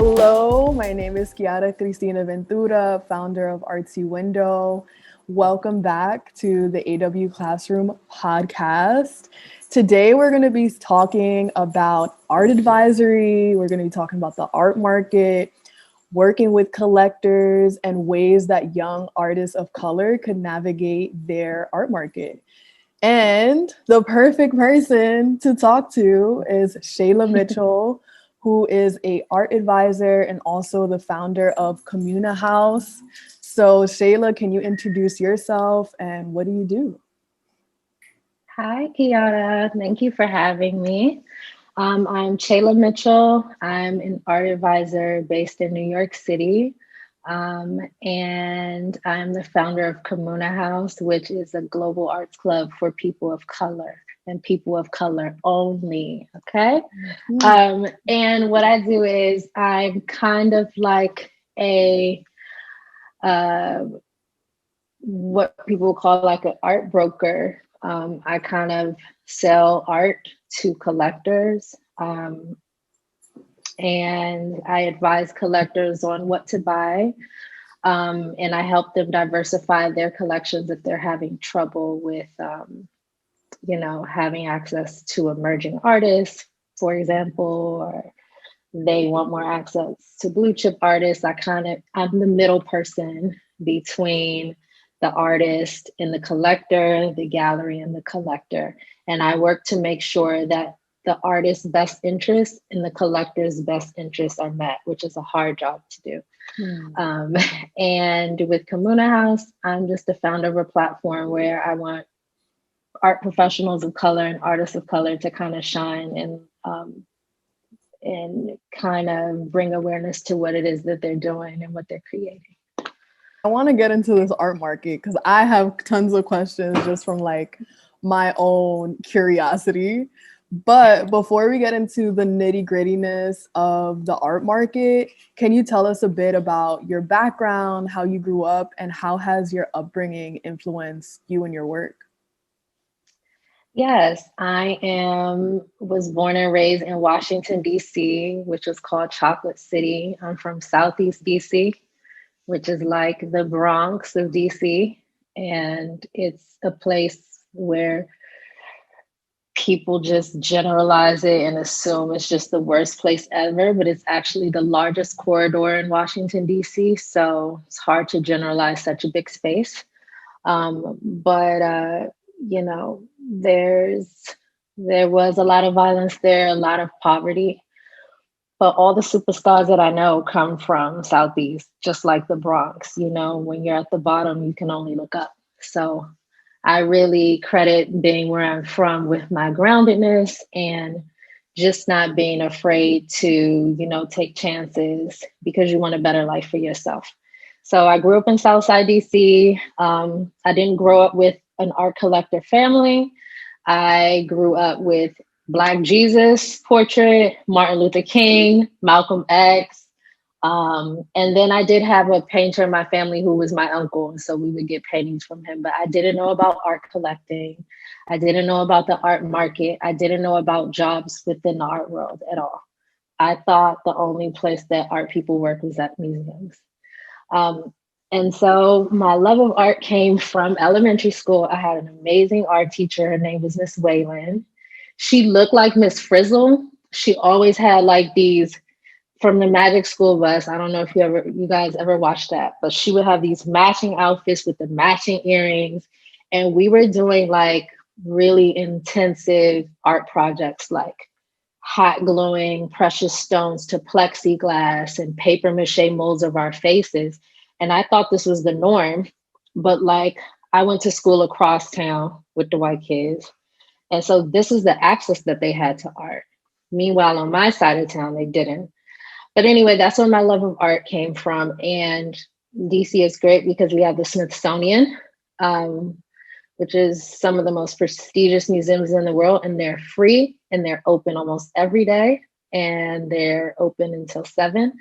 Hello, my name is Chiara Cristina Ventura, founder of Artsy Window. Welcome back to the AW Classroom podcast. Today, we're going to be talking about art advisory. We're going to be talking about the art market, working with collectors, and ways that young artists of color could navigate their art market. And the perfect person to talk to is Chela Mitchell, who is a art advisor and also the founder of Komuna House. So Chela, can you introduce yourself and what do you do? Hi, Kiara. Thank you for having me. I'm Chela Mitchell. I'm an art advisor based in New York City. And I'm the founder of Komuna House, which is a global arts club for people of color and people of color only. Okay. And what I do is I'm kind of like a uh, what people call like an art broker. I kind of sell art to collectors, and I advise collectors on what to buy. And I help them diversify their collections if they're having trouble with, having access to emerging artists, for example, or they want more access to blue chip artists. I'm the middle person between the artist and the collector, the gallery and the collector. And I work to make sure that the artist's best interests and the collector's best interests are met, which is a hard job to do. Um, and with Komuna House, I'm just the founder of a platform where I want art professionals of color and artists of color to kind of shine and kind of bring awareness to what it is that they're doing and what they're creating. I want to get into this art market because I have tons of questions just from like my own curiosity. But before we get into the nitty grittiness of the art market, can you tell us a bit about your background, how you grew up, and how has your upbringing influenced you and your work? Yes, was born and raised in Washington, D.C., which is called Chocolate City. I'm from Southeast D.C., which is like the Bronx of DC. And it's a place where people just generalize it and assume it's just the worst place ever, but it's actually the largest corridor in Washington, DC. So it's hard to generalize such a big space. But you know, there was a lot of violence there, a lot of poverty. But all the superstars that I know come from Southeast, just like the Bronx. You know, when you're at the bottom, you can only look up. So I really credit being where I'm from with my groundedness and just not being afraid to, take chances because you want a better life for yourself. So I grew up in Southside DC. I didn't grow up with an art collector family. I grew up with Black Jesus portrait, Martin Luther King, Malcolm X. And then I did have a painter in my family who was my uncle. And so we would get paintings from him. But I didn't know about art collecting. I didn't know about the art market. I didn't know about jobs within the art world at all. I thought the only place that art people work was at museums. Um, and so my love of art came from elementary school. I had an amazing art teacher. Her name was Miss Whalen. She looked like Miss Frizzle. She always had like these from the Magic School Bus. I don't know if you guys ever watched that, but she would have these matching outfits with the matching earrings. And we were doing like really intensive art projects like hot gluing precious stones to plexiglass and paper mache molds of our faces. And I thought this was the norm, but like I went to school across town with the white kids. And so this is the access that they had to art. Meanwhile, on my side of town, they didn't. But anyway, that's where my love of art came from. And DC is great because we have the Smithsonian, which is some of the most prestigious museums in the world, and they're free and they're open almost every day, and they're open until 7.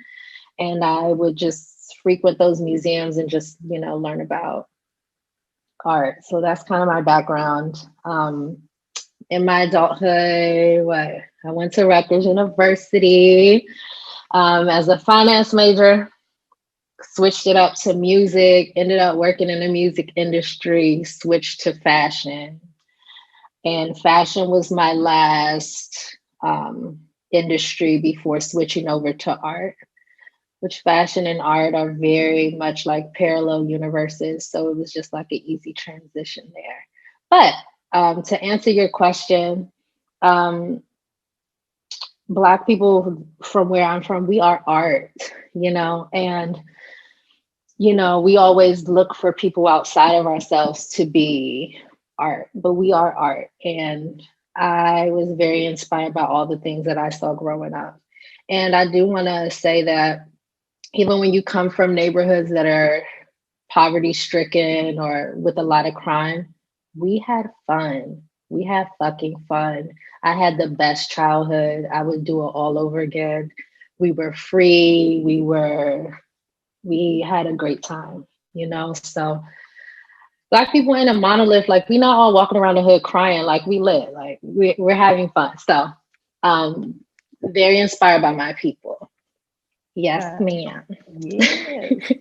And I would just frequent those museums and just, learn about art. So that's kind of my background. In my adulthood, I went to Rutgers University. As a finance major, switched it up to music, ended up working in the music industry, switched to fashion. And fashion was my last industry before switching over to art, which fashion and art are very much like parallel universes. So it was just like an easy transition there. But to answer your question, um, Black people from where I'm from, we are art, and we always look for people outside of ourselves to be art, but we are art. And I was very inspired by all the things that I saw growing up. And I do want to say that even when you come from neighborhoods that are poverty stricken or with a lot of crime, we had fun. We had fucking fun. I had the best childhood. I would do it all over again. We were free. We had a great time, So Black people ain't a monolith. Like, we not all walking around the hood crying. Like, we lit. Like, we're having fun. So, very inspired by my people. Yes, ma'am. Yes.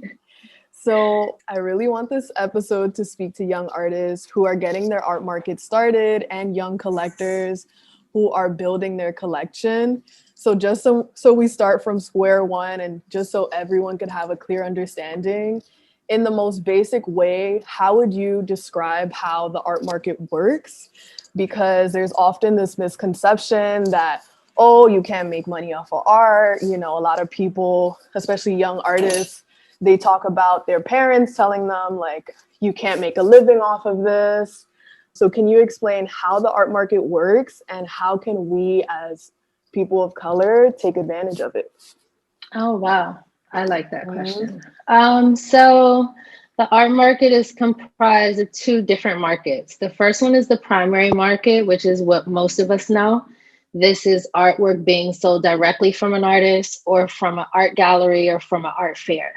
So I really want this episode to speak to young artists who are getting their art market started and young collectors who are building their collection. So just so we start from square one, and just so everyone could have a clear understanding, in the most basic way, how would you describe how the art market works? Because there's often this misconception that, oh, you can't make money off of art. A lot of people, especially young artists, they talk about their parents telling them, like, you can't make a living off of this. So can you explain how the art market works and how can we as people of color take advantage of it? Oh, wow. I like that question. So the art market is comprised of two different markets. The first one is the primary market, which is what most of us know. This is artwork being sold directly from an artist or from an art gallery or from an art fair.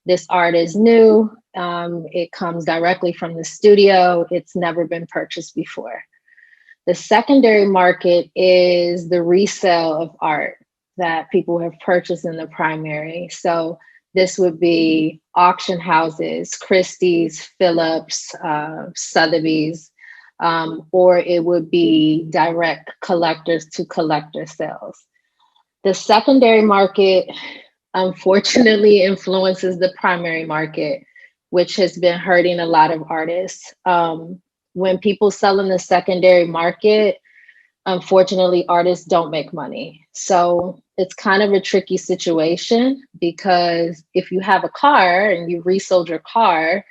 This art is new. It comes directly from the studio. It's never been purchased before. The secondary market is the resale of art that people have purchased in the primary. So this would be auction houses, Christie's, Phillips, Sotheby's, or it would be direct collectors to collector sales. The secondary market, unfortunately, influences the primary market, which has been hurting a lot of artists. When people sell in the secondary market, unfortunately, artists don't make money. So it's kind of a tricky situation, because if you have a car and you resold your car,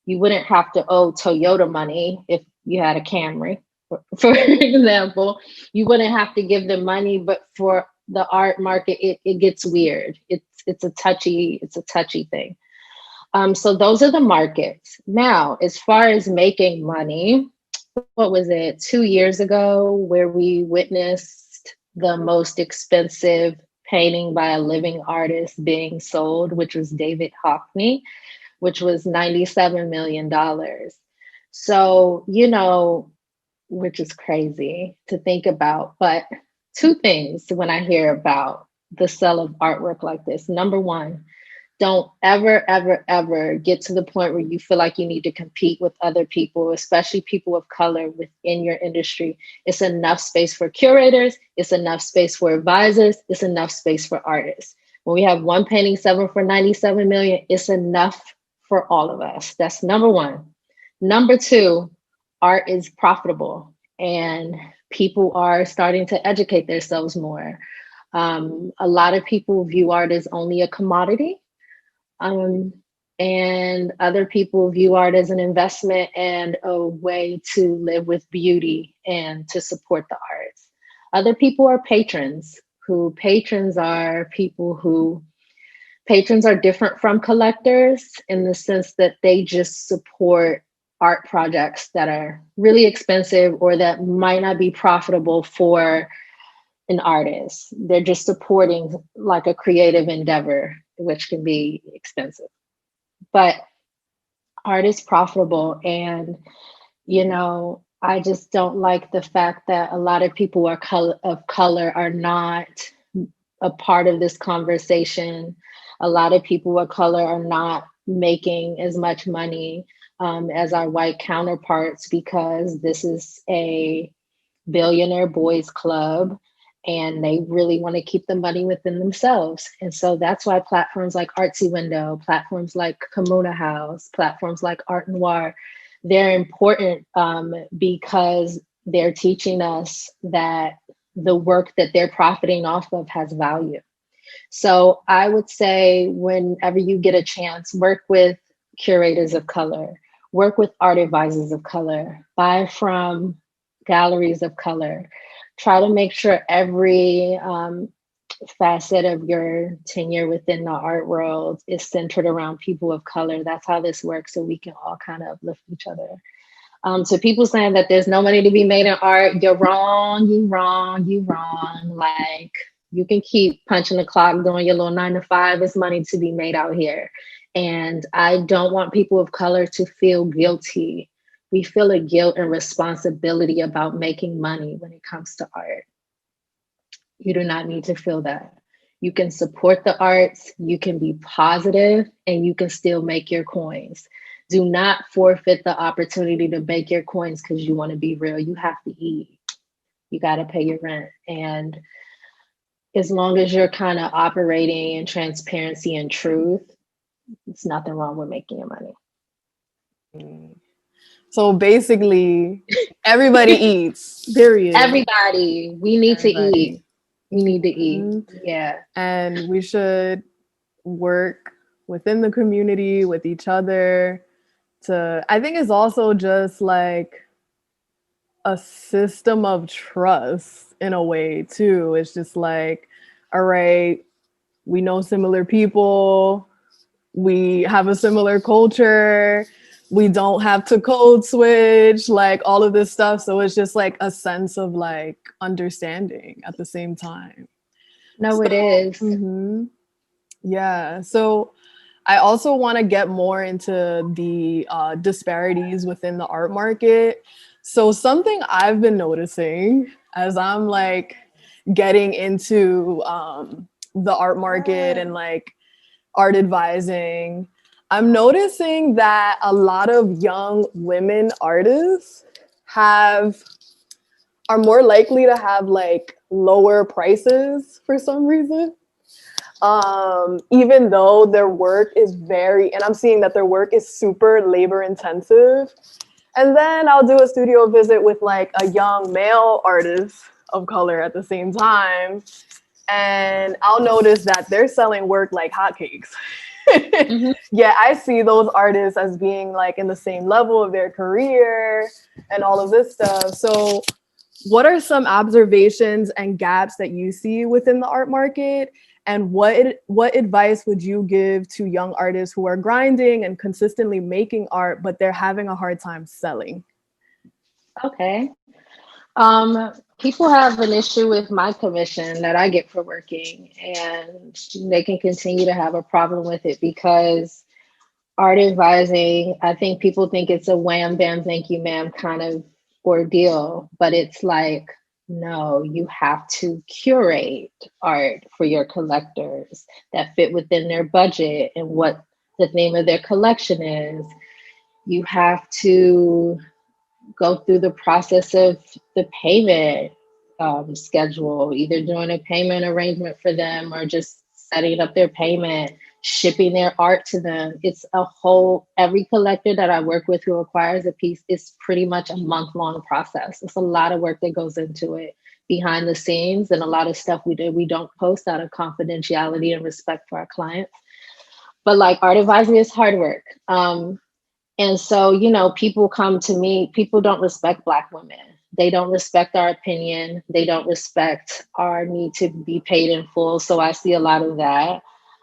you wouldn't have to owe Toyota money if you had a Camry, for example. You wouldn't have to give them money, but for the art market, it gets weird. It's a touchy thing. So those are the markets. Now, as far as making money, what was it, 2 years ago, where we witnessed the most expensive painting by a living artist being sold, which was David Hockney, which was $97 million. So, which is crazy to think about. But two things when I hear about the sale of artwork like this. Number one, don't ever, ever, ever get to the point where you feel like you need to compete with other people, especially people of color within your industry. It's enough space for curators. It's enough space for advisors. It's enough space for artists. When we have one painting selling for 97 million, it's enough for all of us. That's number one. Number two, art is profitable and people are starting to educate themselves more. A lot of people view art as only a commodity. And other people view art as an investment and a way to live with beauty and to support the arts. Other people are patrons. Patrons are different from collectors in the sense that they just support art projects that are really expensive or that might not be profitable for an artist. They're just supporting like a creative endeavor, which can be expensive. But art is profitable. And, I just don't like the fact that a lot of people of color are not a part of this conversation. A lot of people of color are not making as much money as our white counterparts because this is a billionaire boys club and they really want to keep the money within themselves. And so that's why platforms like Artsy Window, platforms like Komuna House, platforms like Art Noir, they're important because they're teaching us that the work that they're profiting off of has value. So I would say whenever you get a chance, work with curators of color, work with art advisors of color, buy from galleries of color. Try to make sure every facet of your tenure within the art world is centered around people of color. That's how this works, so we can all kind of uplift each other. So people saying that there's no money to be made in art, you're wrong, you wrong, you wrong. Like, you can keep punching the clock, doing your little 9 to 5. There's money to be made out here. And I don't want people of color to feel guilty. We feel a guilt and responsibility about making money when it comes to art. You do not need to feel that. You can support the arts, you can be positive, and you can still make your coins. Do not forfeit the opportunity to make your coins because you want to be real. You have to eat. You got to pay your rent. And as long as you're kind of operating in transparency and truth, it's nothing wrong with making your money. So basically, everybody eats, period. Everybody, we need to eat. We need to eat. Yeah. And we should work within the community with each other to, I think it's also just like a system of trust in a way too. It's just like, all right, we know similar people, we have a similar culture, we don't have to code switch, like all of this stuff. So it's just like a sense of like understanding at the same time. No, it is. Mm-hmm. Yeah. So I also want to get more into the disparities within the art market. So something I've been noticing as I'm like getting into the art market and like art advising, I'm noticing that a lot of young women artists are more likely to have like lower prices for some reason. Even though their work is and I'm seeing that their work is super labor intensive. And then I'll do a studio visit with like a young male artist of color at the same time. And I'll notice that they're selling work like hotcakes. Mm-hmm. Yeah, I see those artists as being like in the same level of their career and all of this stuff. So what are some observations and gaps that you see within the art market? And what advice would you give to young artists who are grinding and consistently making art, but they're having a hard time selling? Okay. People have an issue with my commission that I get for working, and they can continue to have a problem with it because art advising, I think people think it's a wham, bam, thank you, ma'am kind of ordeal, but it's like, no, you have to curate art for your collectors that fit within their budget and what the name of their collection is. You have to go through the process of the payment schedule, either doing a payment arrangement for them or just setting up their payment, shipping their art to them. It's a whole, every collector that I work with who acquires a piece is pretty much a month-long process. It's a lot of work that goes into it behind the scenes, and a lot of stuff we don't post out of confidentiality and respect for our clients. But like art advising is hard work. And so, people come to me, people don't respect Black women. They don't respect our opinion. They don't respect our need to be paid in full. So I see a lot of that.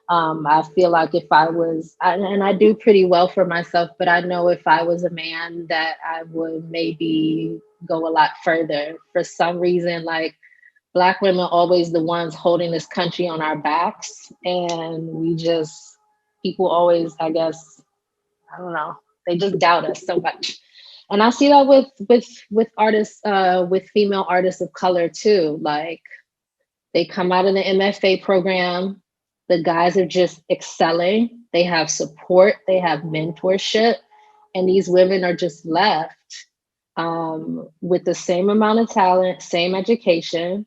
I feel like if I was, and I do pretty well for myself, but I know if I was a man that I would maybe go a lot further. For some reason, like Black women are always the ones holding this country on our backs. And people always, I guess, I don't know, they just doubt us so much. And I see that with artists, with female artists of color too. Like, They come out of the MFA program. The guys are just excelling. They have support, they have mentorship, and these women are just left with the same amount of talent, same education,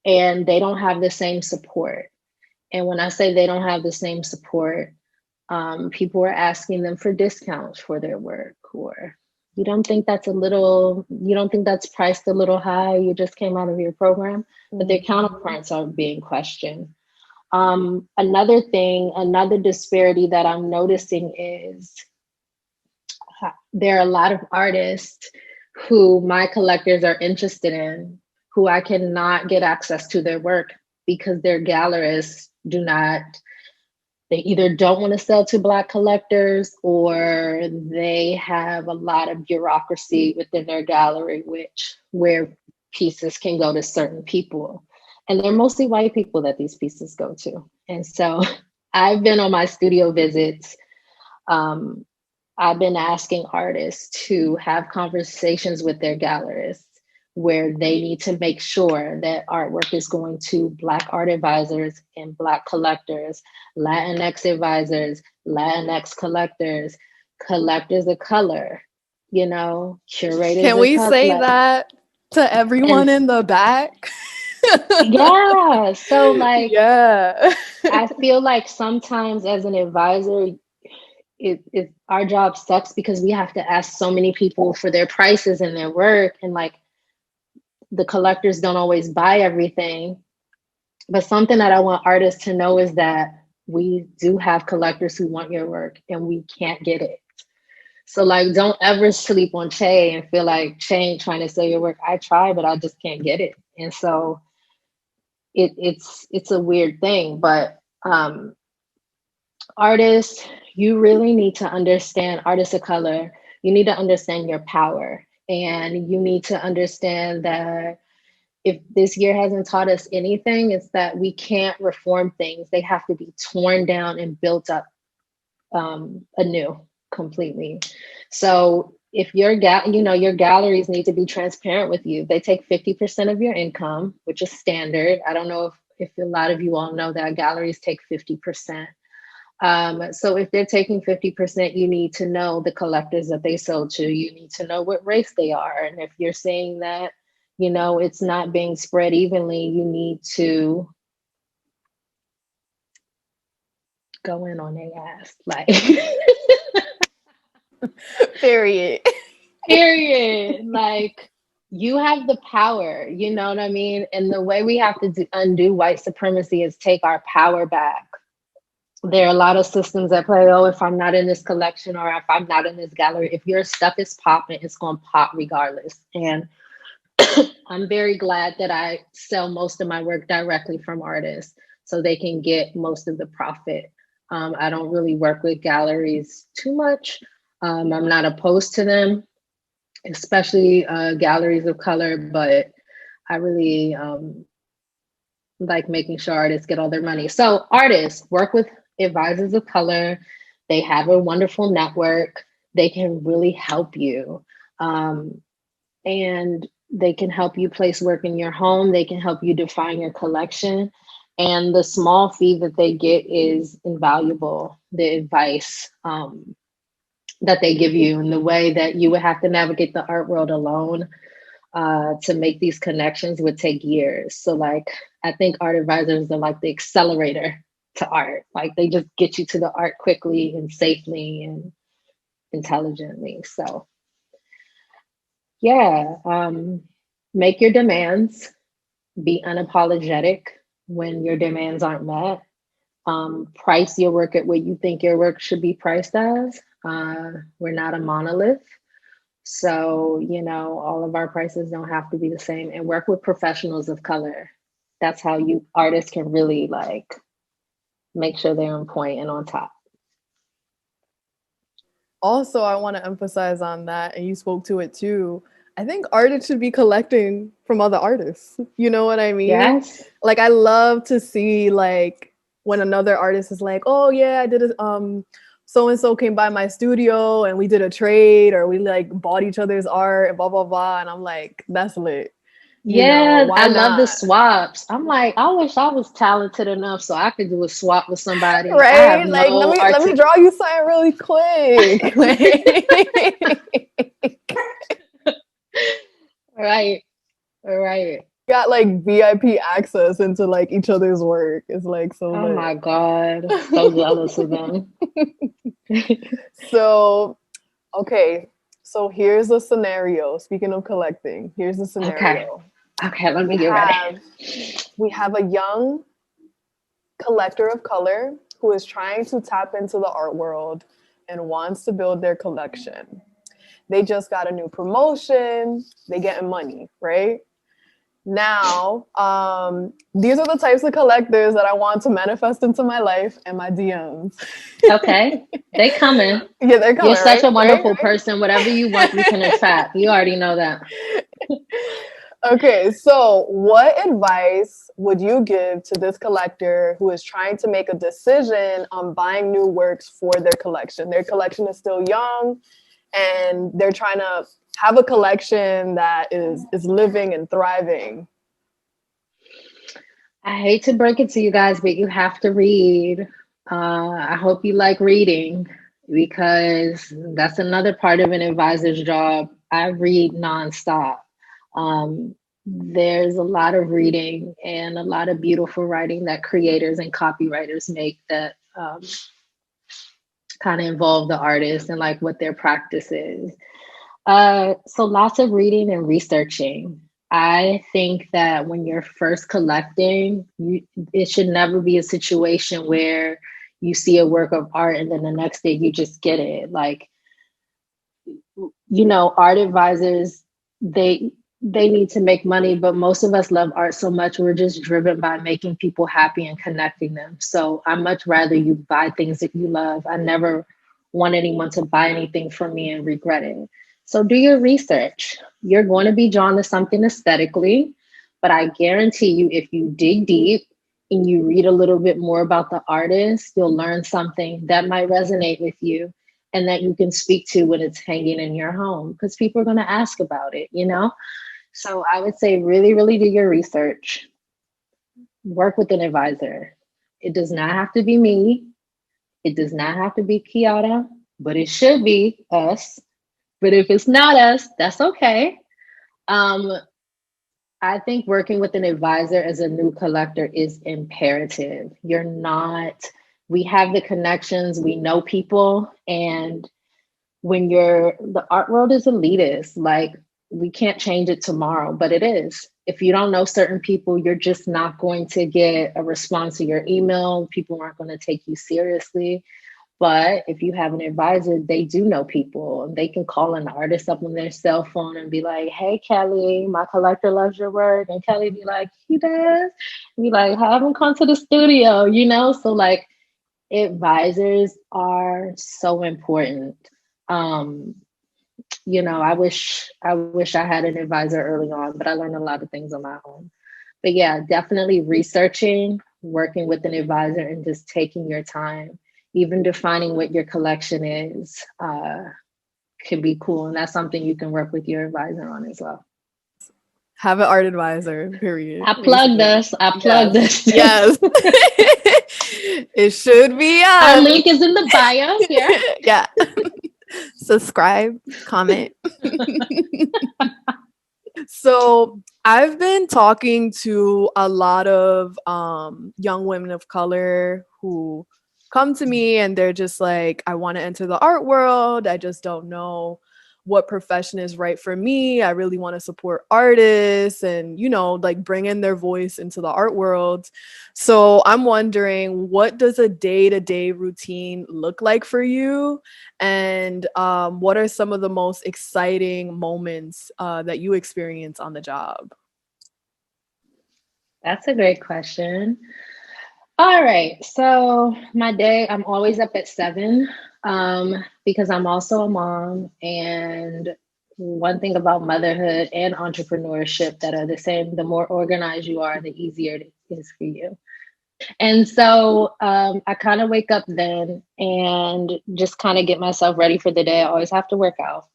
and they don't have the same support. And when I say they don't have the same support, people are asking them for discounts for their work, or you don't think that's priced a little high? You just came out of your program, but their counterparts are being questioned. Another disparity that I'm noticing is there are a lot of artists who my collectors are interested in, who I cannot get access to their work because their gallerists they either don't want to sell to Black collectors, or they have a lot of bureaucracy within their gallery, where pieces can go to certain people. And they're mostly white people that these pieces go to. And so I've been on my studio visits. I've been asking artists to have conversations with their gallerists where they need to make sure that artwork is going to Black art advisors and Black collectors, Latinx advisors, Latinx collectors, collectors of color, curators. Can we say that to everyone in the back? Yeah. So yeah. I feel like sometimes as an advisor, our job sucks because we have to ask so many people for their prices and their work, and the collectors don't always buy everything. But something that I want artists to know is that we do have collectors who want your work and we can't get it. So don't ever sleep on Che and feel like Che ain't trying to sell your work. I try, but I just can't get it. And so it's a weird thing, but artists, you really need to understand, artists of color, you need to understand your power. And you need to understand that if this year hasn't taught us anything, it's that we can't reform things. They have to be torn down and built up anew completely. So if your galleries need to be transparent with you. They take 50% of your income, which is standard. I don't know if a lot of you all know that galleries take 50%. So if they're taking 50%, you need to know the collectors that they sell to. You need to know what race they are. And if you're seeing that, it's not being spread evenly, you need to go in on their ass. Period. You have the power, you know what I mean? And the way we have to undo white supremacy is take our power back. There are a lot of systems that play, if I'm not in this collection or if I'm not in this gallery, if your stuff is popping, it's going to pop regardless. And I'm very glad that I sell most of my work directly from artists so they can get most of the profit. I don't really work with galleries too much. I'm not opposed to them, especially galleries of color, but I really like making sure artists get all their money. So artists work with advisors of color. They have a wonderful network. They can really help you. And they can help you place work in your home. They can help you define your collection. And the small fee that they get is invaluable. The advice that they give you, and the way that you would have to navigate the art world alone to make these connections would take years. So I think art advisors are like the accelerator to art. They just get you to the art quickly and safely and intelligently. So yeah, make your demands, be unapologetic when your demands aren't met. Price your work at what you think your work should be priced as. We're not a monolith. So, all of our prices don't have to be the same, and work with professionals of color. That's how artists can really make sure they're on point and on top. Also, I want to emphasize on that, and you spoke to it too. I think artists should be collecting from other artists. You know what I mean? Yes. I love to see when another artist is like, oh yeah, I did a so-and-so came by my studio and we did a trade, or we bought each other's art and blah, blah, blah. And I'm like, that's lit. Yeah, why I love the not? swaps. I'm like, I wish I was talented enough so I could do a swap with somebody. I have Right? Like no let me draw you something really quick. Like, Right, right. got like VIP access into like each other's work. It's like so Oh my lit. God. So jealous of them. So, okay. So here's a scenario. Speaking of collecting, here's the Okay. scenario. Okay, let me We get ready. have we have a young collector of color who is trying to tap into the art world and wants to build their collection. They just got a new promotion, they getting money, right? Now, these are the types of collectors that I want to manifest into my life and my DMs. Okay. They coming. Yeah, they're You're coming, such right? a Right? wonderful person. Whatever you want, you can attract. You already know that. Okay, so what advice would you give to this collector who is trying to make a decision on buying new works for their collection? Their collection is still young and they're trying to have a collection that is living and thriving. I hate to break it to you guys, but you have to read. I hope you like reading because that's another part of an advisor's job. I read nonstop. There's a lot of reading and a lot of beautiful writing that creators and copywriters make that kind of involve the artist and like what their practice is. So lots of reading and researching. I think that when you're first collecting, it should never be a situation where you see a work of art and then the next day you just get it. Like, art advisors, they need to make money, but most of us love art so much we're just driven by making people happy and connecting them. So I much rather you buy things that you love. I never want anyone to buy anything from me and regret it. So do your research. You're going to be drawn to something aesthetically, but I guarantee you if you dig deep and you read a little bit more about the artist, you'll learn something that might resonate with you and that you can speak to when it's hanging in your home because people are going to ask about it. So I would say really, really do your research. Work with an advisor. It does not have to be me. It does not have to be Kiara, but it should be us. But if it's not us, that's okay. Um, I think working with an advisor as a new collector is imperative. We have the connections, we know people, and the art world is elitist. Like, we can't change it tomorrow, but it is. If you don't know certain people, you're just not going to get a response to your email. People aren't going to take you seriously. But if you have an advisor, they do know people and they can call an artist up on their cell phone and be like, "Hey, Kelly, my collector loves your work." And Kelly be like, "He does?" And be like, "Have him come to the studio." So like, advisors are so important. Um, I wish I had an advisor early on, but I learned a lot of things on my own. But yeah, definitely researching, working with an advisor, and just taking your time. Even defining what your collection is can be cool, and that's something you can work with your advisor on as well. Have an art advisor, period. I plugged Basically. us. I plugged Yes. us. Yes. It should be Our us. link is in the bio here. Yeah. Subscribe, comment. So I've been talking to a lot of young women of color who come to me and they're just like, I want to enter the art world. I just don't know what profession is right for me. I really want to support artists and, like bring in their voice into the art world. So I'm wondering, what does a day-to-day routine look like for you? And what are some of the most exciting moments that you experience on the job? That's a great question. All right. So my day, I'm always up at 7 because I'm also a mom. And one thing about motherhood and entrepreneurship that are the same, the more organized you are, the easier it is for you. And so I kind of wake up then and just kind of get myself ready for the day. I always have to work out,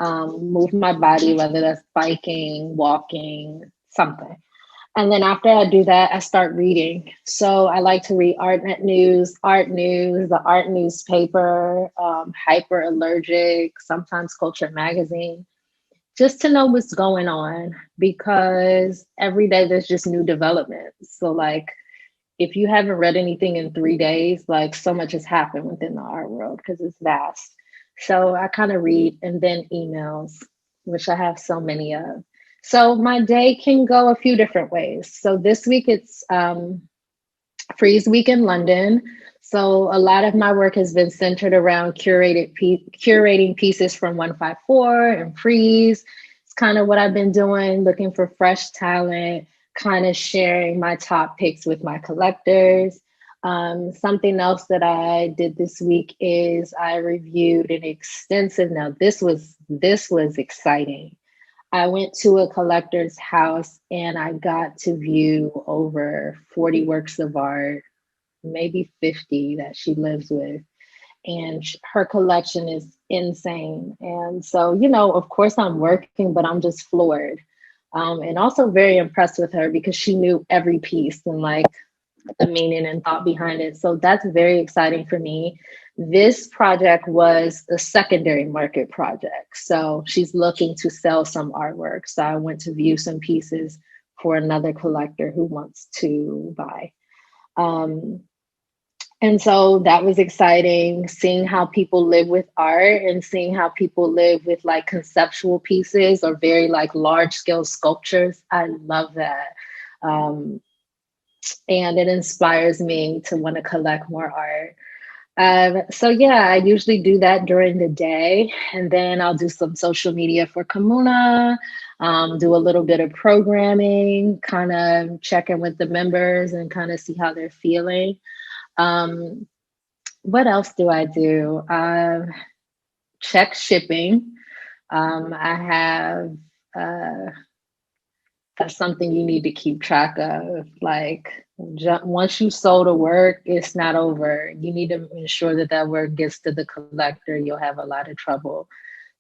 move my body, whether that's biking, walking, something. And then after I do that, I start reading. So I like to read Art News, the Art newspaper, Hyper Allergic, sometimes Culture Magazine, just to know what's going on because every day there's just new developments. So, like, if you haven't read anything in 3 days, like so much has happened within the art world because it's vast. So I kind of read and then emails, which I have so many of. So my day can go a few different ways. So this week it's Freeze Week in London. So a lot of my work has been centered around curating pieces from 154 and Freeze. It's kind of what I've been doing, looking for fresh talent, kind of sharing my top picks with my collectors. Something else that I did this week is I reviewed an extensive. Now this was exciting. I went to a collector's house and I got to view over 40 works of art, maybe 50 that she lives with. And her collection is insane. And so, of course, I'm working, but I'm just floored. And also very impressed with her because she knew every piece and like the meaning and thought behind it. So that's very exciting for me. This project was a secondary market project. So she's looking to sell some artwork. So I went to view some pieces for another collector who wants to buy. Um, and so that was exciting, seeing how people live with art and seeing how people live with like conceptual pieces or very like large scale sculptures. I love that. Um, and it inspires me to want to collect more art. So yeah, I usually do that during the day, and then I'll do some social media for Komuna, do a little bit of programming, kind of check in with the members and kind of see how they're feeling. Um, what else do I do? Check shipping. I have that's something you need to keep track of. Like, once you sold a work, it's not over. You need to ensure that that work gets to the collector. You'll have a lot of trouble.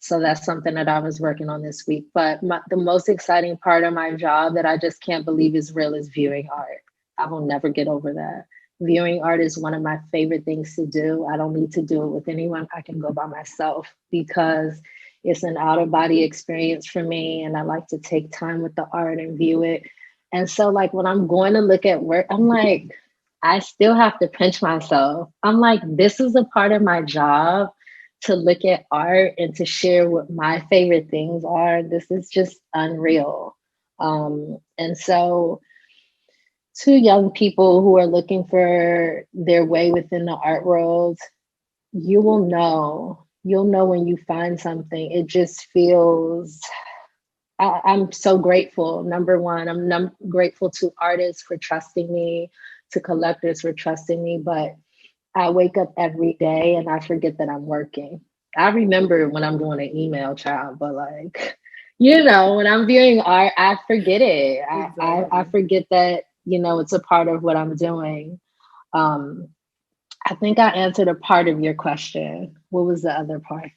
So that's something that I was working on this week. But the most exciting part of my job that I just can't believe is real is viewing art. I will never get over that. Viewing art is one of my favorite things to do. I don't need to do it with anyone. I can go by myself because it's an out of body experience for me. And I like to take time with the art and view it. And so, like, when I'm going to look at work, I'm like, I still have to pinch myself. I'm like, this is a part of my job to look at art and to share what my favorite things are. This is just unreal. And so, to young people who are looking for their way within the art world, you will know. You'll know when you find something. It just feels. I'm so grateful. Number one, I'm grateful to artists for trusting me, to collectors for trusting me. But I wake up every day and I forget that I'm working. I remember when I'm doing an email, child, but like, when I'm viewing art, I forget it. I Exactly. forget that, it's a part of what I'm doing. Um, I think I answered a part of your question. What was the other part?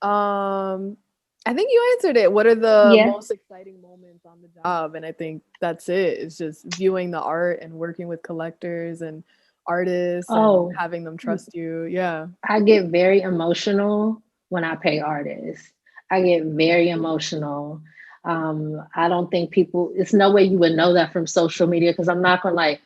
Um, I think you answered it. What are the Yeah. most exciting moments on the job? And I think that's it. It's just viewing the art and working with collectors and artists and Oh, having them trust you. Yeah. I get very emotional when I pay artists. I get very emotional. I don't think it's no way you would know that from social media because I'm not going to like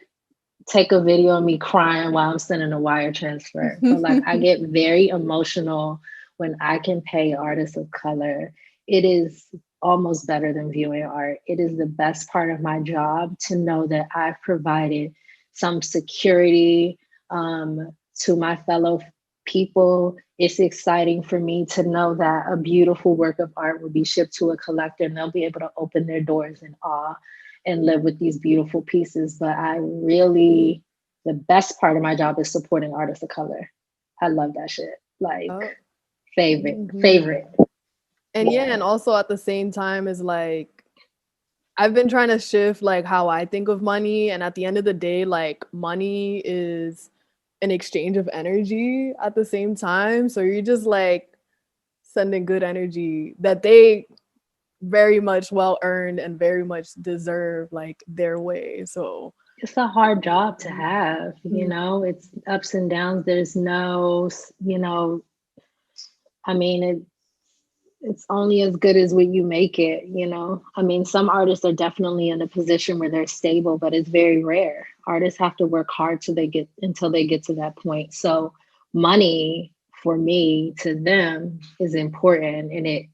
take a video of me crying while I'm sending a wire transfer. But like, I get very emotional when I can pay artists of color. It is almost better than viewing art. It is the best part of my job to know that I've provided some security to my fellow people. It's exciting for me to know that a beautiful work of art will be shipped to a collector and they'll be able to open their doors in awe and live with these beautiful pieces. But the best part of my job is supporting artists of color. I love that shit. Like, Oh. Mhm. favorite. And yeah, Yeah. and also at the same time is like I've been trying to shift like how I think of money, and at the end of the day, like money is an exchange of energy at the same time. So you're just like sending good energy that very much well earned and very much deserve like their way. So It's a hard job to have, you mhm. know, it's ups and downs. There's no, you know, I mean, it's only as good as what you make it, you know. I mean, some artists are definitely in a position where they're stable, but it's very rare. Artists have to work hard till they get to that point. So money for me to them is important, and it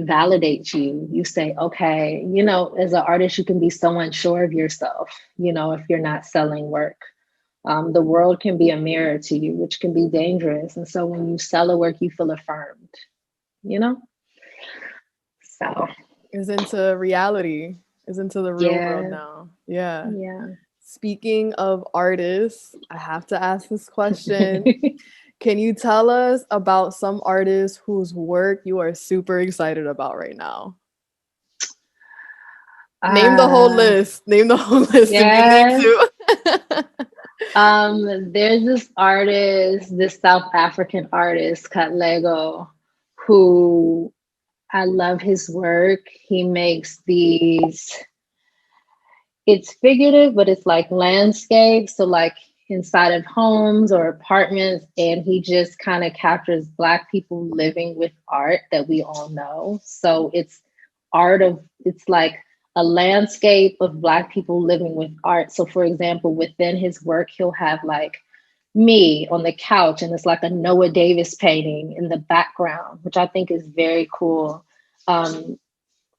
validates you. You say, okay, you know, as an artist, you can be so unsure of yourself, you know, if you're not selling work. The world can be a mirror to you, which can be dangerous. And so when you sell a work, you feel affirmed, you know? So, Is into reality, is into the real world yeah, now. Yeah. yeah. Speaking of artists, I have to ask this question. Can you tell us about some artists whose work you are super excited about right now? Name the whole uh, list. Name the whole list if you need yes. to. There's this artist, this South African artist, Katlego, who I love his work. He makes these, it's figurative, but it's like landscape. So like inside of homes or apartments, and he just kind of captures Black people living with art that we all know. So it's like a landscape of Black people living with art. So for example, within his work, he'll have like me on the couch, and it's like a Noah Davis painting in the background, which I think is very cool.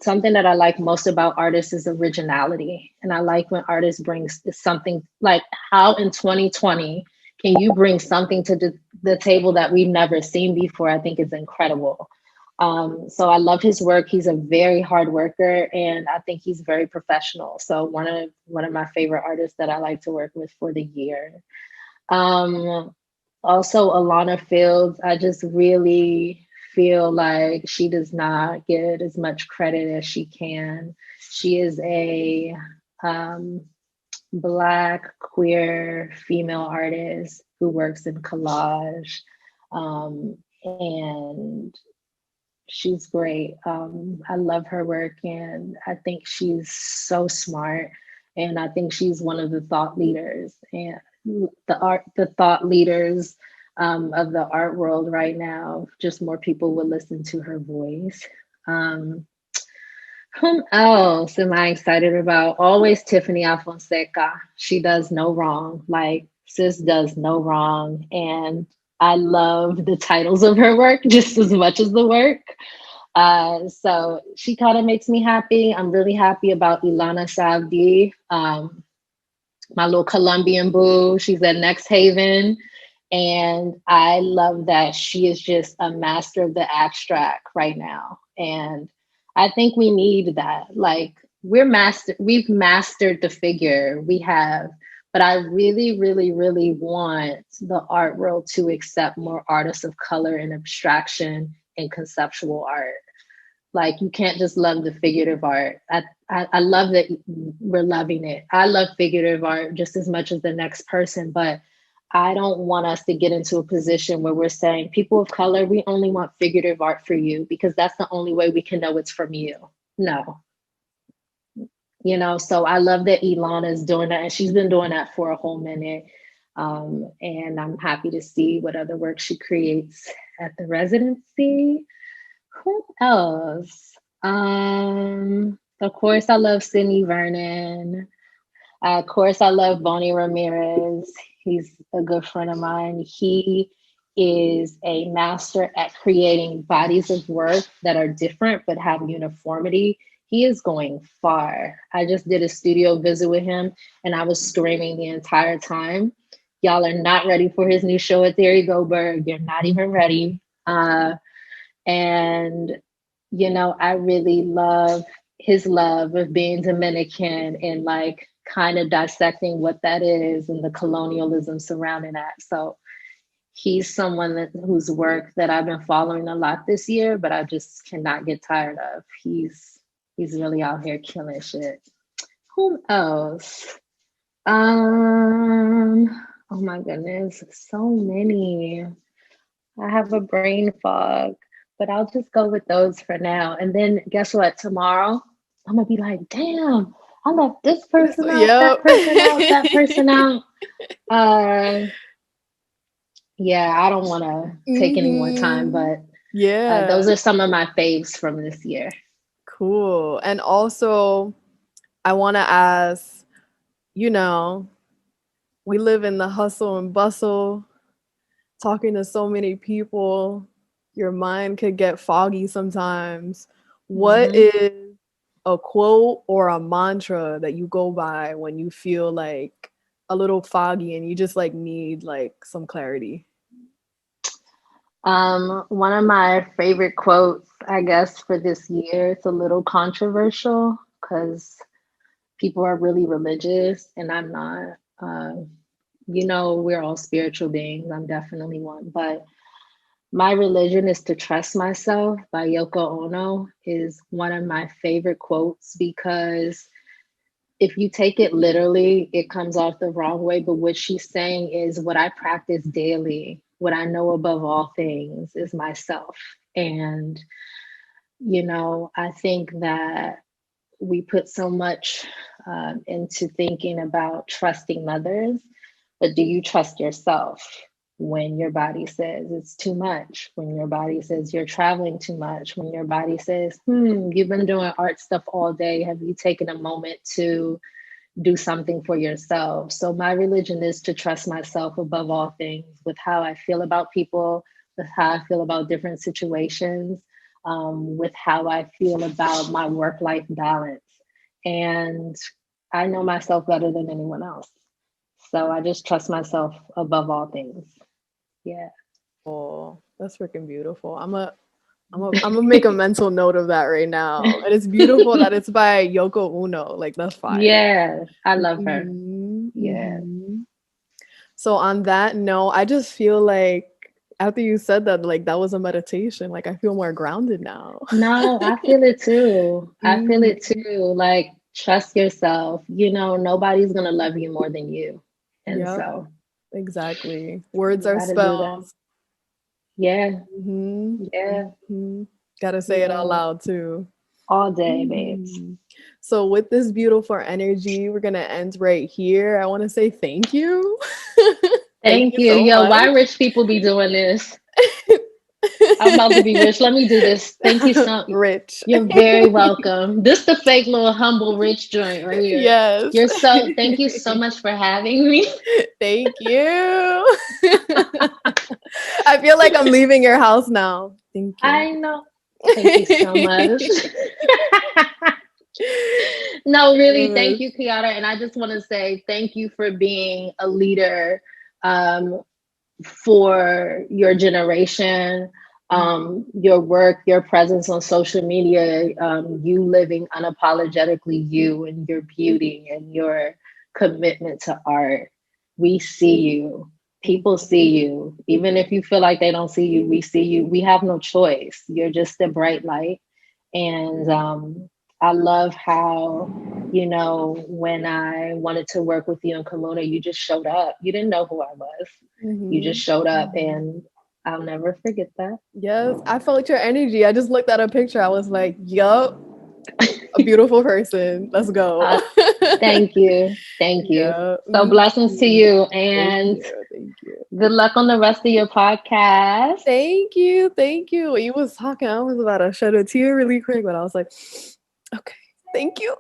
Something that I like most about artists is originality. And I like when artists bring something like, how in 2020 can you bring something to the table that we've never seen before? I think is incredible. So I love his work. He's a very hard worker, and I think he's very professional. So one of my favorite artists that I like to work with for the year. Um, Also, Alana Fields, I just really feel like she does not get as much credit as she can. She is a um, Black, queer, female artist who works in collage. And she's great. I love her work, and I think she's so smart. And I think she's one of the thought leaders and the thought leaders of the art world right now. Just more people would listen to her voice. Um, whom else am I excited about? Always Tiffany Afonseca. She does no wrong. Like, sis does no wrong. And I love the titles of her work just as much as the work. So she kind of makes me happy. I'm really happy about Ilana Savdi, my little Colombian boo. She's at Next Haven. And I love that she is just a master of the abstract right now. And I think we need that. Like, we've mastered the figure we have, but I really, really, really want the art world to accept more artists of color in abstraction and conceptual art. Like, you can't just love the figurative art. I love that we're loving it. I love figurative art just as much as the next person, but I don't want us to get into a position where we're saying, people of color, we only want figurative art for you because that's the only way we can know it's from you. No, you know, so I love that Ilana is doing that, and she's been doing that for a whole minute. And I'm happy to see what other work she creates at the residency. Who else? Of course, I love Sydney Vernon. Of course, I love Bonnie Ramirez. He's a good friend of mine. He is a master at creating bodies of work that are different but have uniformity. He is going far. I just did a studio visit with him, and I was screaming the entire time. Y'all are not ready for his new show at Theory Goldberg. You're not even ready. And, you know, I really love his love of being Dominican and like kind of dissecting what that is and the colonialism surrounding that. So he's someone whose work that I've been following a lot this year, but I just cannot get tired of. He's really out here killing shit. Who else? Oh my goodness, so many. I have a brain fog, but I'll just go with those for now. And then guess what? Tomorrow, I'm gonna be like, damn, I left this person out, that Yep. person out, that person out. Uh, yeah, I don't want to take any more time, but Yeah. those are some of my faves from this year. Cool. And also, I want to ask, you know, we live in the hustle and bustle, talking to so many people. Your mind could get foggy sometimes. What Mhm. is a quote or a mantra that you go by when you feel like a little foggy and you just like need like some clarity? One of my favorite quotes, I guess, for this year, it's a little controversial because people are really religious and I'm not. We're all spiritual beings. I'm definitely one. But my religion is to trust myself by Yoko Ono is one of my favorite quotes because if you take it literally, it comes off the wrong way. But what she's saying is what I practice daily, what I know above all things is myself. And, I think that we put so much into thinking about trusting others, but do you trust yourself when your body says it's too much, when your body says you're traveling too much, when your body says, you've been doing art stuff all day, have you taken a moment to do something for yourself? So my religion is to trust myself above all things with how I feel about people, with how I feel about different situations, with how I feel about my work-life balance. And I know myself better than anyone else. So I just trust myself above all things. Yeah. Oh, that's freaking beautiful. I'm gonna make a mental note of that right now. And it's beautiful that it's by Yoko Uno. Like that's fire. Yeah, I love her. Mhm, Yeah. mhm. So on that note, I just feel like after you said that, like that was a meditation. Like I feel more grounded now. No, I feel it too. I feel it Mhm. too. Like, trust yourself. Nobody's going to love you more than you. And Yep, so exactly. Words you are got to do that. spells. Yeah. Hmm. Yeah. Gotta say it out Yeah. loud too. All day, babes. Mhm. So with this beautiful energy, we're gonna end right here. I want to say thank you. Thank Thank you you. so Yo, much. why rich people be doing this? I'm about to be rich. Let me do this. Thank you so. Rich. You're very welcome. This the fake little humble rich joint right here. Yes. Thank you so much for having me. Thank you. I feel like I'm leaving your house now. Thank you. I know. Thank you so much. No, really, thank Yes. you, Kiara. And I just want to say thank you for being a leader um, for your generation, your work, your presence on social media, you living unapologetically you and your beauty and your commitment to art. We see you. Thank People you. see you. Even if you feel like they don't see you, we see you. We have no choice. You're just a bright light. And I love how, when I wanted to work with you in Komuna, you just showed up. You didn't know who I was. You just Mhm. showed up, and I'll never forget that. Yes, I felt your energy. I just looked at a picture. I was like, yup, a beautiful person. Let's go. Uh, Thank you. Thank you. Yeah. So blessings to you, Thank and you. Thank you. good luck on the rest of your podcast. Thank you. Thank you. When you was talking, I was about to shed a tear really quick, but I was like, okay, thank you.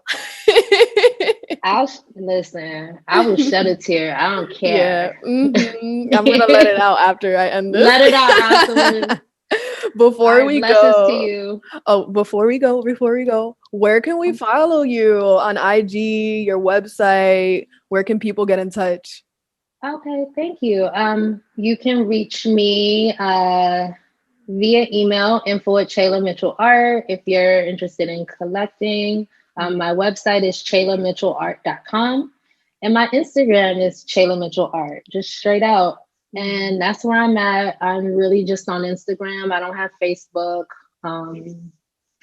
Listen. I will shed a tear. I don't Yeah. care. I'm gonna let it out after I end this. Let it out afterwards. All Before right. we Blessings to go, you. before we go, where can we follow you on IG, your website? Where can people get in touch? Okay, thank you. You can reach me via email, info at Chela Mitchell Art, if you're interested in collecting. My website is chelamitchellart.com. And my Instagram is Chela Mitchell Art, just straight out. And that's where I'm at. I'm really just on Instagram. I don't have Facebook. I'm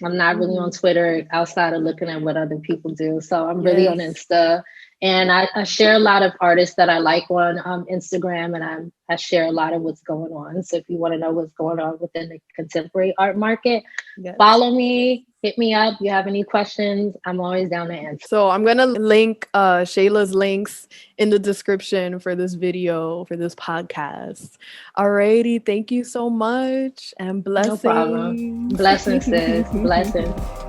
not really on Twitter outside of looking at what other people do. So I'm really on Yes. Insta And I share a lot of artists that I like on Instagram, and I share a lot of what's going on. So if you want to know what's going on within the contemporary art market, Yes. follow me, hit me up. You have any questions, I'm always down to answer. So I'm going to link Shayla's links in the description for this video, for this podcast. Alrighty, thank you so much, and blessings. No problem. Blessings, sis. Blessings.